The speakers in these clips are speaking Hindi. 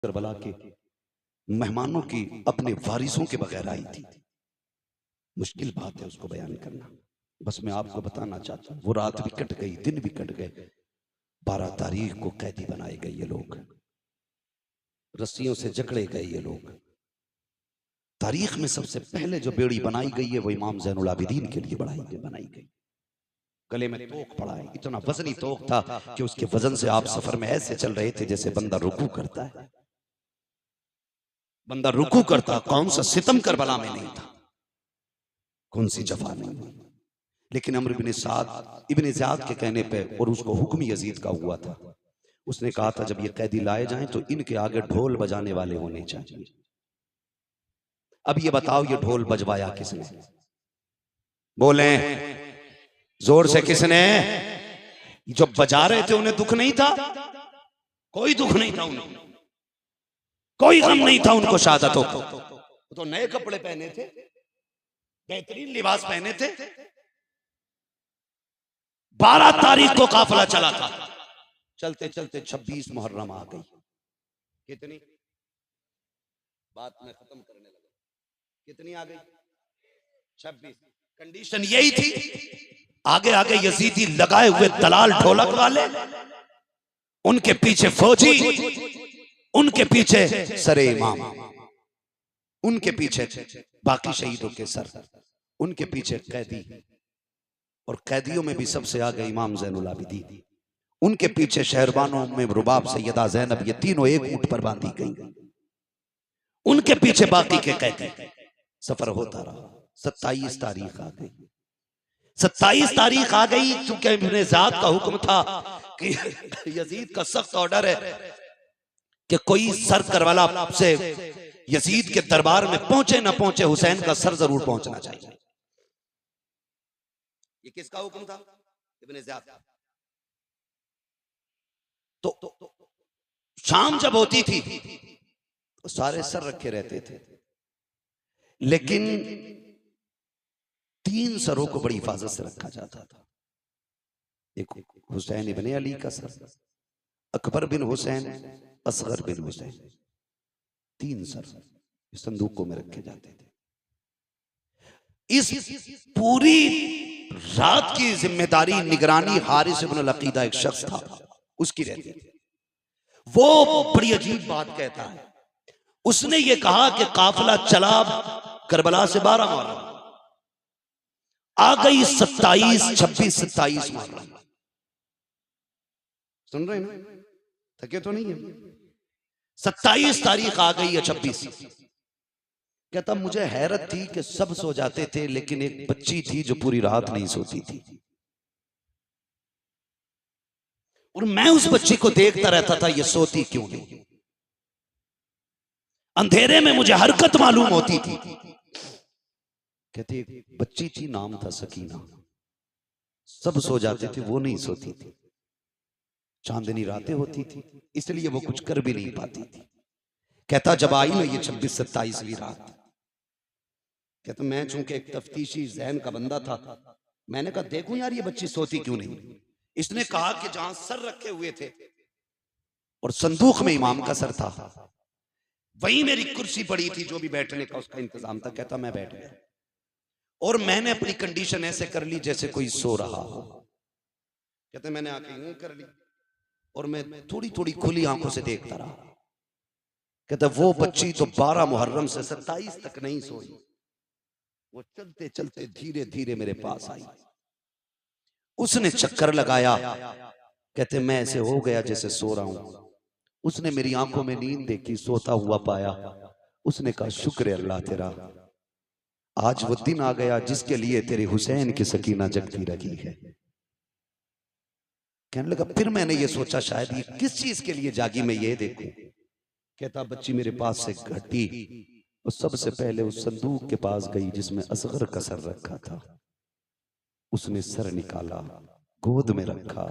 करबला के मेहमानों की अपने वारिसों के बगैर आई थी। मुश्किल बात है उसको बयान करना, बस मैं आपको बताना चाहता हूँ। वो रात भी कट गई, दिन भी कट गए। 12 तारीख को कैदी बनाए गए ये लोग, रस्सियों से जकड़े गए ये लोग। तारीख में सबसे पहले जो बेड़ी बनाई गई है वो इमाम ज़ैनुल आबिदीन के लिए बनाई गई। गले में तोक पड़ा है, इतना वजनी तोक था कि उसके वजन से आप सफर में ऐसे चल रहे थे जैसे बंदा रुकू करता है। बंदा रुकू करता, कौन सा सितम करबला में नहीं था, कौन सी जफा नहीं हुई। लेकिन अम्र इब्न साद इब्न ज़ियाद के कहने पे, और उसको हुक्म यजीद का हुआ था, उसने कहा था जब ये कैदी लाए जाएं तो इनके आगे ढोल बजाने वाले होने चाहिए। अब ये बताओ ये ढोल बजवाया किसने? बोले जोर से, किसने? जो बजा रहे थे उन्हें दुख नहीं था? कोई दुख नहीं था उन्हें, कोई गम नहीं था उनको शहादतों का। तो नए कपड़े पहने थे, बेहतरीन लिबास पहने थे। 12 तारीख को काफिला चला था, चलते चलते 26 मुहर्रम आ गई। कितनी बात मैं खत्म करने लगा, कितनी आ गई? 26। कंडीशन यही थी, आगे आगे यजीदी लगाए हुए दलाल ढोलक वाले, उनके पीछे फौजी, उनके पीछे सरे इमाम, उनके पीछे बाकी शहीदों के सर, उनके पीछे कैदी, और कैदियों में भी सबसे आगे इमाम ज़ैनुल आबिदीन, उनके पीछे शहरबानों में रुबाब सैयदा ज़ैनब, ये तीनों एक ऊंट पर बांधी गई, उनके पीछे बाकी के कैदी। सफर होता रहा। 27 तारीख आ गई। 27 तारीख आ गई, चूंकि इब्न ज़ियाद का हुक्म था कि यजीद का सख्त ऑर्डर है कि कोई सर करबला से यजीद के दरबार में पहुंचे ना पहुंचे, हुसैन का सर जरूर पहुंचना चाहिए। ये किसका हुक्म था? इब्न ज़ियाद का। तो शाम जब होती थी तो सारे सर रखे रहते थे, लेकिन 3 सरों को बड़ी हिफाजत से रखा जाता था। एक हुसैन इब्न अली का सर, अकबर बिन हुसैन, असगर बिन हुसैन, 3 सर संदूकों में रखे जाते थे। इस पूरी रात की जिम्मेदारी, निगरानी हारिस इब्न अल-अकीदा एक शख्स था, उसकी रहती थी। वो बड़ी अजीब बात कहता है, उसने ये कहा कि काफिला चला करबला से 12 मुहर्रम, आ गई 27, 26, 27 मुहर्रम। सुन रहे हैं ना? थके तो नहीं है? 27 तारीख आ गई है, 26। कहता मुझे हैरत थी कि सब सो जाते थे, लेकिन एक बच्ची थी जो पूरी रात नहीं सोती थी, और मैं उस बच्ची को देखता रहता था, ये सोती क्यों नहीं। अंधेरे में मुझे हरकत मालूम होती थी। कहते एक बच्ची थी, नाम था सकीना, सब सो जाते थे, वो नहीं सोती थी। चांदनी रातें होती थी, इसलिए वो कुछ कर भी नहीं पाती थी। कहता जब आई ना ये 26-27वीं रात, कहता मैं चूंकि एक तफ्तीशी ज़हन का बंदा था, मैंने कहा देखूं यार ये बच्ची सोती क्यों नहीं। इसने कहा कि जहां सर रखे हुए थे और संदूक में इमाम का सर था, वहीं मेरी कुर्सी पड़ी थी, जो भी बैठने का उसका इंतजाम था। कहता मैं बैठ गया, और मैंने अपनी कंडीशन ऐसे कर ली जैसे कोई सो रहा हो। कहते मैंने आके यूं कर ली, और मैं थोड़ी थोड़ी खुली आंखों से देखता रहा। कहता वो बच्ची तो 12 मुहर्रम से 27 तक नहीं सोई, वो चलते चलते धीरे धीरे मेरे पास आई, उसने चक्कर लगाया। कहते मैं ऐसे हो गया जैसे सो रहा हूं, उसने मेरी आंखों में नींद देखी, सोता हुआ पाया। उसने कहा शुक्र है अल्लाह तेरा, आज वो दिन आ गया जिसके लिए तेरे हुसैन की सकीना जगती रही है। कहने लगा फिर मैंने ये सोचा शायद ये किस चीज के लिए जागी, मैं ये देखूं। कहता बच्ची मेरे पास से घटी और सबसे पहले उस संदूक के पास गई जिसमें असगर का सर रखा था। उसने सर निकाला, गोद में रखा,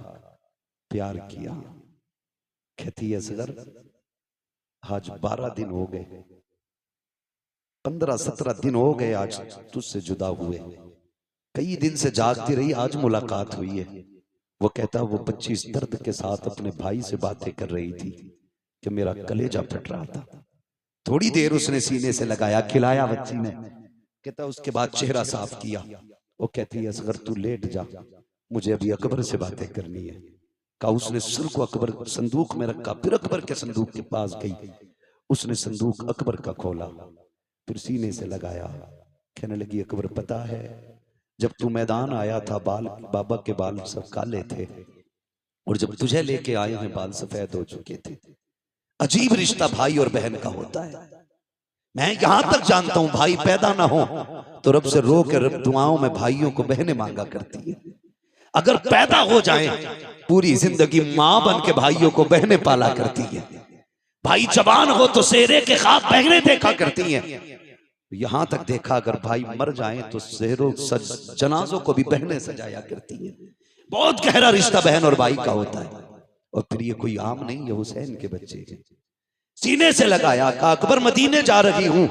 प्यार किया। कहती असगर आज 12 दिन हो गए, 15-17 दिन हो गए आज तुझसे जुदा हुए, कई दिन से जागती रही, आज मुलाकात हुई है। वो कहता वो बच्ची इस दर्द के साथ अपने भाई से बातें कर रही थी कि मेरा कलेजा फट रहा था। थोड़ी देर उसने सीने से लगाया, खिलाया बच्ची ने। कहता उसके बाद चेहरा साफ किया। वो कहती है असगर तू लेट जा, मुझे अभी अकबर से बातें करनी है। कहा उसने सर को अकबर संदूक में रखा, फिर अकबर के संदूक के पास गई। उसने संदूक अकबर का खोला, फिर सीने से लगाया। कहने लगी अकबर पता है जब तू मैदान आया था बाल बाबा के बाल सब काले थे, और जब तुझे लेके आए हैं बाल सफेद हो चुके थे। अजीब रिश्ता भाई और बहन का होता है। मैं यहां तक जानता हूं भाई पैदा ना हो तो रब से रो के रब दुआओं में भाइयों को बहनें मांगा करती है। अगर पैदा हो जाए पूरी जिंदगी मां बन के भाइयों को बहनें पाला करती है। भाई जवान हो तो सेहरे के ख्वाब बहनें देखा करती हैं। यहां तक देखा अगर भाई मर जाएं तो सेहरों जनाजों को भी बहनें सजाया करती हैं। बहुत गहरा रिश्ता बहन और भाई का होता है। और फिर ये कोई आम नहीं है, हुसैन के बच्चे हैं। सीने से लगाया, कहा अकबर मदीने जा रही हूं,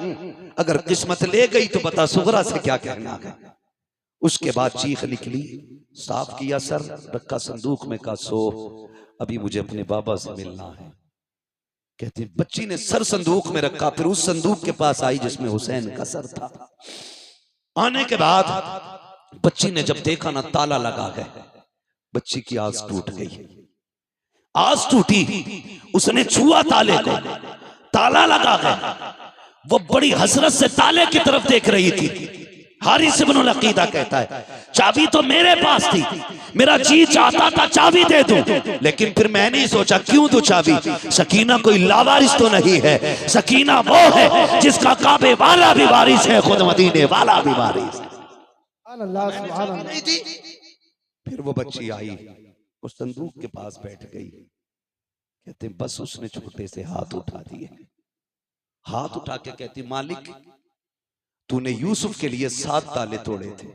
अगर किस्मत ले गई तो बता सुगरा से क्या कहना है। उसके बाद चीख निकली, साफ किया सर, रखा संदूक में, कहा सो अभी मुझे अपने बाबा से मिलना है। कहती बच्ची ने सर संदूक में रखा, फिर उस संदूक के पास आई जिसमें हुसैन का सर था। आने के बाद बच्ची ने जब देखा ना ताला लगा है, बच्ची की आस टूट गई। आस टूटी, उसने छुआ ताले को, ताला लगा है। वो बड़ी हसरत से ताले की तरफ देख रही थी। हारिस इब्न अकीदा कहता है चाबी तो मेरे पास थी, मेरा जी चाहता था चाबी दे दूं, लेकिन फिर मैंने सोचा क्यों दूं चाबी। सकीना कोई लावारिस तो नहीं है, सकीना वो है जिसका काबे वाला भी वारिस है, खुद मदीने वाला भी वारिस है। फिर वो बच्ची आई, उस संदूक के पास बैठ गई। कहते बस उसने छोटे से हाथ उठा दिए। हाथ उठा के कहती मालिक तूने यूसुफ के लिए 7 ताले तोड़े थे,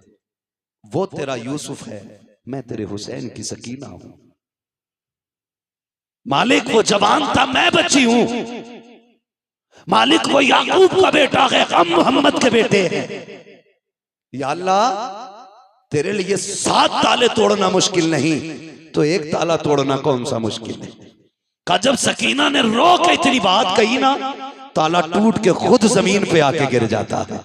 वो तेरा यूसुफ है, मैं तेरे हुसैन की सकीना हूं। मालिक वो जवान था, मैं बच्ची हूं। मालिक वो याकूब का बेटा है, हम मोहम्मद के बेटे हैं। या अल्लाह तेरे लिए 7 ताले तोड़ना मुश्किल नहीं तो एक ताला तोड़ना कौन सा मुश्किल है। का जब सकीना ने रो के इतनी बात कही ना, ताला टूट के खुद जमीन पे आके गिर जाता है।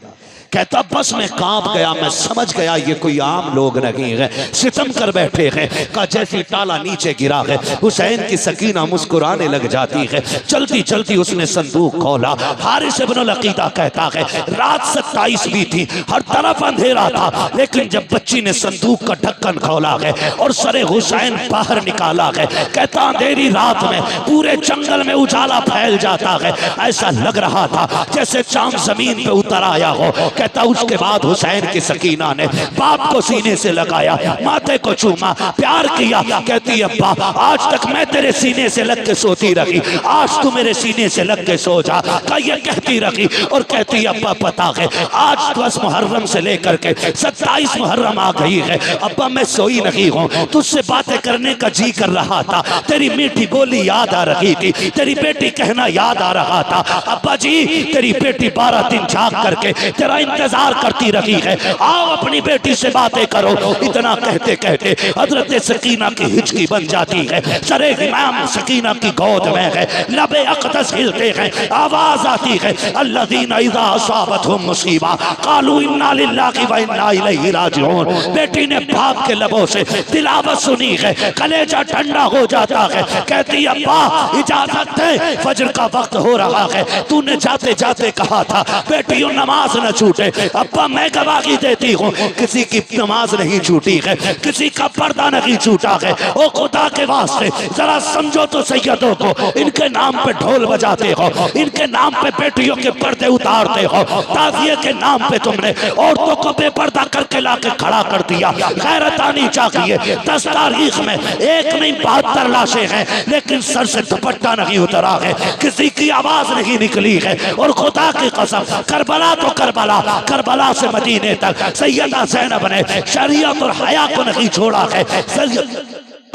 कहता बस मैं कांप गया, मैं समझ गया ये कोई आम लोग नहीं है, सितम कर बैठे हैं। का जैसे ताला नीचे गिरा है, हुसैन की सकीना मुस्कुराने लग जाती है। चलती चलती उसने संदूक खोला। हारिस इब्न अकीदा कहता है रात 27 भी थी, हर तरफ अंधेरा था, लेकिन जब बच्ची ने संदूक का ढक्कन खोला है और सरे हुसैन बाहर निकाला है, कहता अंधेरी रात में पूरे जंगल में उजाला फैल जाता है। ऐसा लग रहा था जैसे चांद जमीन पे उतर आया हो। कहता उसके बाद हुसैन की सकीना ने बाप को सीने से लगाया, माथे को चूमा, प्यार किया। कहती अब्बा आज तक मैं तेरे सीने से लग के सोती रही, आज तू मेरे सीने से लग के सो जा। ये कहती रही और कहती अब्बा पता है आज 10 मुहर्रम से लेकर के 27 मुहर्रम आ गई है, अब्बा मैं सोई नहीं हूँ, तुझसे बातें करने का जी कर रहा था, तेरी मीठी बोली याद आ रही थी, तेरी बेटी कहना याद आ रहा था। अब्बा जी तेरी बेटी 12 दिन जाग करके तेरा इंतजार करती रही है, आओ अपनी बेटी से बातें करो। इतना कहते कहते हजरत सकीना की हिचकी बन जाती है, सरे इमाम सकीना की गोद में है, लबे अक़दस हिलते हैं, आवाज आती है अल्लज़ीना इज़ा असाबतहुम मुसीबा क़ालू इन्ना लिल्लाहि व इन्ना इलैहि राजिऊन। बेटी ने बाप के लबों से तिलावत सुनी है, कलेजा ठंडा हो जाता है। कहती अब्बा इजाजत है, फजर का वक्त हो रहा है, तूने जाते जाते कहा था बेटियों नमाज न छूटे। अब्बा मैं गवाही देती हूँ किसी की नमाज नहीं छूटी है, किसी का पर्दा नहीं छूटा है। ओ खुदा के वास्ते जरा समझो तो सैयदों को, इनके नाम पे ढोल बजाते हो, इनके नाम पे बेटियों के पर्दे उतारते हो, ताज़िए के नाम पे तुमने औरतों को बेपर्दा करके लाके खड़ा कर दिया। गैरत आनी चाहिए। 10 तारीख में एक नहीं 72 लाशें हैं, लेकिन सर से दुपट्टा नहीं उतरा है, किसी की आवाज नहीं निकली है। और खुदा की कसम करबला तो करबला, करबला से मदीने तक सैयदा ज़ैनब ने शरीयत और हया को नहीं छोड़ा है।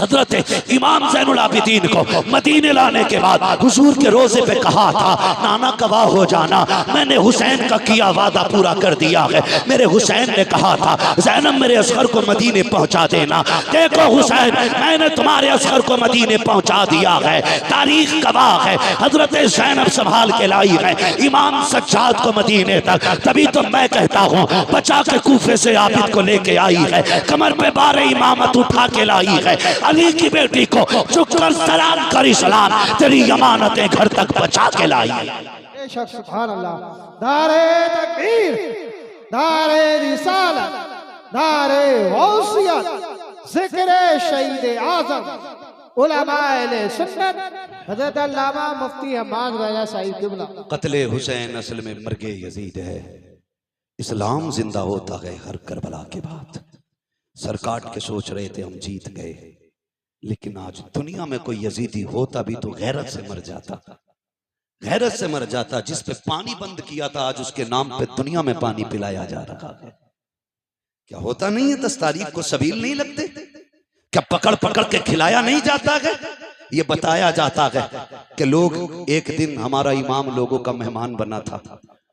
हजरत इमाम ज़ैनुल आबिदीन को मदीने लाने के बाद हुजूर के रोजे पे कहा था, नाना गवाह हो जाना, मैंने हुसैन का किया वादा पूरा कर दिया है। मेरे हुसैन ने कहा था, ज़ैनब मेरे असगर को मदीने पहुंचा देना। देखो हुसैन, मैंने तुम्हारे असगर को मदीने पहुंचा दिया है। तारीख गवाह है, हजरत ज़ैनब संभाल के लाई है इमाम सज्जाद को मदीने तक। तभी तो मैं कहता हूँ, बचा के कूफे से आबिद को लेके आई है, कमर पे बारे इमामत उठा के लाई है। अली की बेटी को चुककर सलाम करी सलाम, तेरी अमानतें घर तक बचा के लाई। बेशक सुभान अल्लाह। दारे तकबीर, दारे रिसालत, दारे गौसियत, जिक्र शहीद आज़म उलमाए सुन्नत हज़रत अल्लामा मुफ्ती हम्माद राजा साहिब किबला। कत्ले हुसैन असल में मर्गे यजीद है। इस्लाम जिंदा होता है हर करबला के बाद। सर काट के सोच रहे थे हम जीत गए, लेकिन आज दुनिया में कोई यजीदी होता भी तो गैरत से मर जाता, गैरत से मर जाता। जिस पे पानी बंद किया था, आज उसके नाम पे दुनिया में पानी पिलाया जा रहा है। क्या होता नहीं है? 10 तारीख को सबील नहीं लगते? क्या पकड़ पकड़ के खिलाया नहीं जाता है? ये बताया जाता है कि लोग एक दिन, हमारा इमाम लोगों का मेहमान बना था,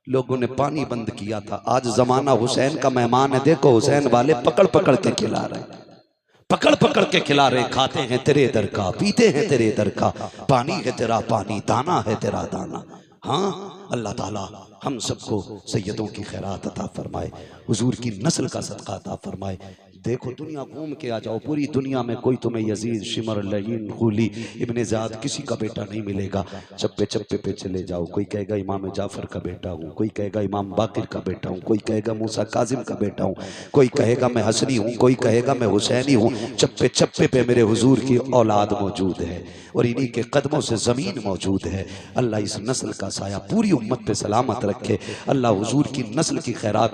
लोगों ने पानी बंद किया था। आज जमाना हुसैन का मेहमान है। देखो हुसैन वाले पकड़ पकड़ के खिला रहे, पकड़ पकड़ के खिला रहे। खाते हैं तेरे दर का, पीते हैं तेरे दर का, पानी है तेरा पानी, दाना है तेरा दाना। हाँ, अल्लाह ताला हम सबको सैयदों की खैरात अता फरमाए, हुजूर की नस्ल का सदका अता फरमाए। देखो दुनिया घूम के आ जाओ, पूरी दुनिया में कोई तुम्हें यजीद, शिमर, लईन, खूली, इब्ने ज़ाद किसी का बेटा नहीं मिलेगा। चप्पे चप्पे पे चले जाओ, कोई कहेगा इमाम जाफर का बेटा हूँ, कोई कहेगा इमाम बाकिर का बेटा हूँ, कोई कहेगा मूसा काजिम का बेटा हूँ, कोई कहेगा मैं हसनी हूँ, कोई कहेगा मैं हुसैनी हूँ। चप्पे चप्पे पे मेरे हुजूर की औलाद मौजूद है और इन्हीं के कदमों से ज़मीन मौजूद है। अल्लाह इस नस्ल का साया पूरी उम्मत पे सलामत रखे। अल्लाह हुजूर की नस्ल की खैरात